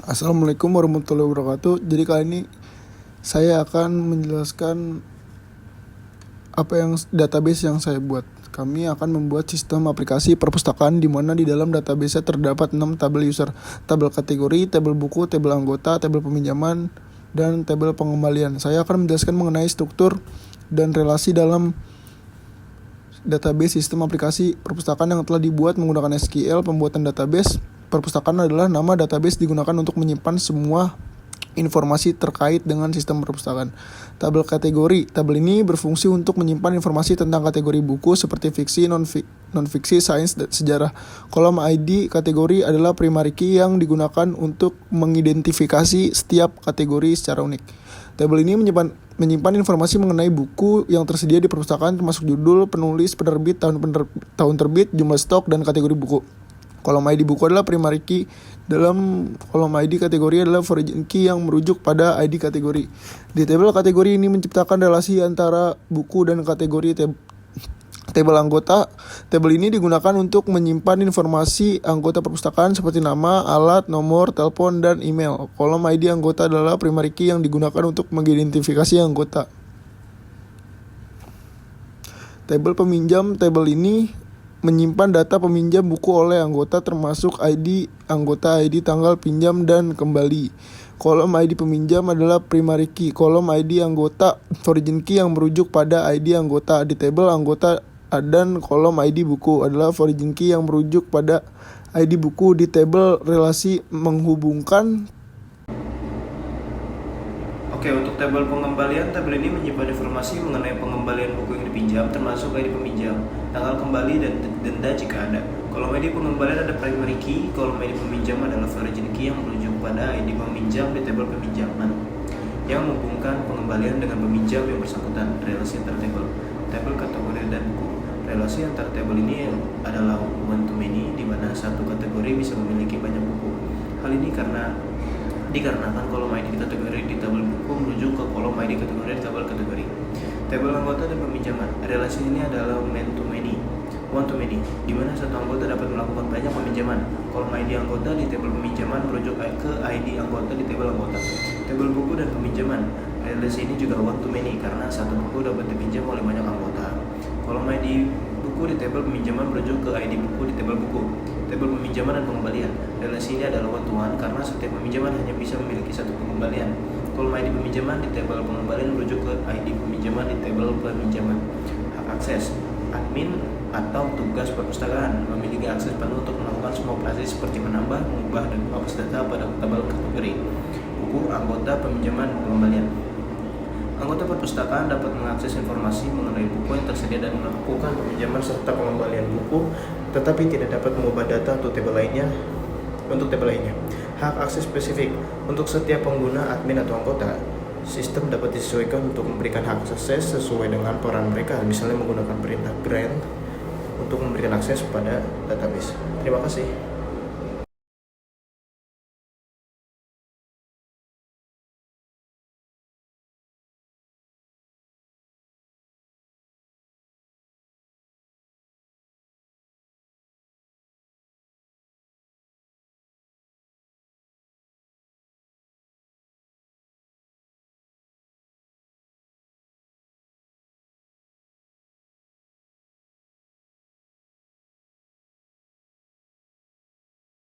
Assalamualaikum warahmatullahi wabarakatuh. Jadi kali ini saya akan menjelaskan database yang saya buat. Kami akan membuat sistem aplikasi perpustakaan di mana di dalam database terdapat 6 tabel user, tabel kategori, tabel buku, tabel anggota, tabel peminjaman, dan tabel pengembalian. Saya akan menjelaskan mengenai struktur dan relasi dalam database sistem aplikasi perpustakaan yang telah dibuat menggunakan SQL. Pembuatan database perpustakaan adalah nama database digunakan untuk menyimpan semua informasi terkait dengan sistem perpustakaan. Tabel kategori. Tabel ini berfungsi untuk menyimpan informasi tentang kategori buku seperti fiksi, non-fiksi, sains, dan sejarah. Kolom ID kategori adalah primary key yang digunakan untuk mengidentifikasi setiap kategori secara unik. Tabel ini menyimpan informasi mengenai buku yang tersedia di perpustakaan termasuk judul, penulis, penerbit, tahun terbit, jumlah stok, dan kategori buku. Kolom ID buku adalah primary key. Dalam kolom ID kategori adalah foreign key yang merujuk pada ID kategori. Di tabel kategori ini menciptakan relasi antara buku dan kategori tabel anggota. Tabel ini digunakan untuk menyimpan informasi anggota perpustakaan seperti nama, alat, nomor, telepon, dan email. Kolom ID anggota adalah primary key yang digunakan untuk mengidentifikasi anggota. Tabel peminjam. Tabel ini menyimpan data peminjam buku oleh anggota termasuk ID anggota, ID tanggal pinjam dan kembali. Kolom ID peminjam adalah primary key. Kolom ID anggota origin key yang merujuk pada ID anggota. Di tabel anggota dan kolom ID buku adalah origin key yang merujuk pada ID buku. Di tabel relasi menghubungkan. Oke, untuk tabel pengembalian, tabel ini menyimpan informasi mengenai pengembalian buku yang dipinjam, termasuk ID peminjam, tanggal kembali, dan denda jika ada. Kolom ID pengembalian ada primary key, kolom ID peminjam adalah origin key yang merujuk pada ID peminjam di tabel peminjaman, yang menghubungkan pengembalian dengan peminjam yang bersangkutan. Relasi antar tabel kategori dan buku. Relasi antar tabel ini adalah one to many, di mana satu kategori bisa memiliki banyak buku. Hal ini dikarenakan kolom ID kategori di tabel buku merujuk ke kolom ID kategori di tabel kategori. Tabel anggota dan peminjaman. Relasi ini adalah one to many, di mana satu anggota dapat melakukan banyak peminjaman. Kolom ID anggota di tabel peminjaman merujuk ke ID anggota di tabel anggota. Tabel buku dan peminjaman. Relasi ini juga one to many karena satu buku dapat dipinjam oleh banyak anggota. Kolom ID buku di tabel peminjaman merujuk ke ID buku di tabel buku. Tabel peminjaman dan pengembalian. Relasi ini adalah one to one karena setiap peminjaman hanya bisa memiliki satu pengembalian. Kolom ID peminjaman di tabel pengembalian merujuk ke ID peminjaman di tabel peminjaman. Hak akses. Admin atau tugas perpustakaan memiliki akses penuh untuk melakukan semua operasi seperti menambah, mengubah, dan menghapus data pada tabel kategori. Buku, anggota, peminjaman, pengembalian. Anggota perpustakaan dapat mengakses informasi mengenai buku yang tersedia dan melakukan peminjaman serta pengembalian buku, tetapi tidak dapat mengubah data untuk tabel lainnya. Hak akses spesifik. Untuk setiap pengguna, admin atau anggota, sistem dapat disesuaikan untuk memberikan hak akses sesuai dengan peran mereka, misalnya menggunakan perintah grant untuk memberikan akses pada database. Terima kasih.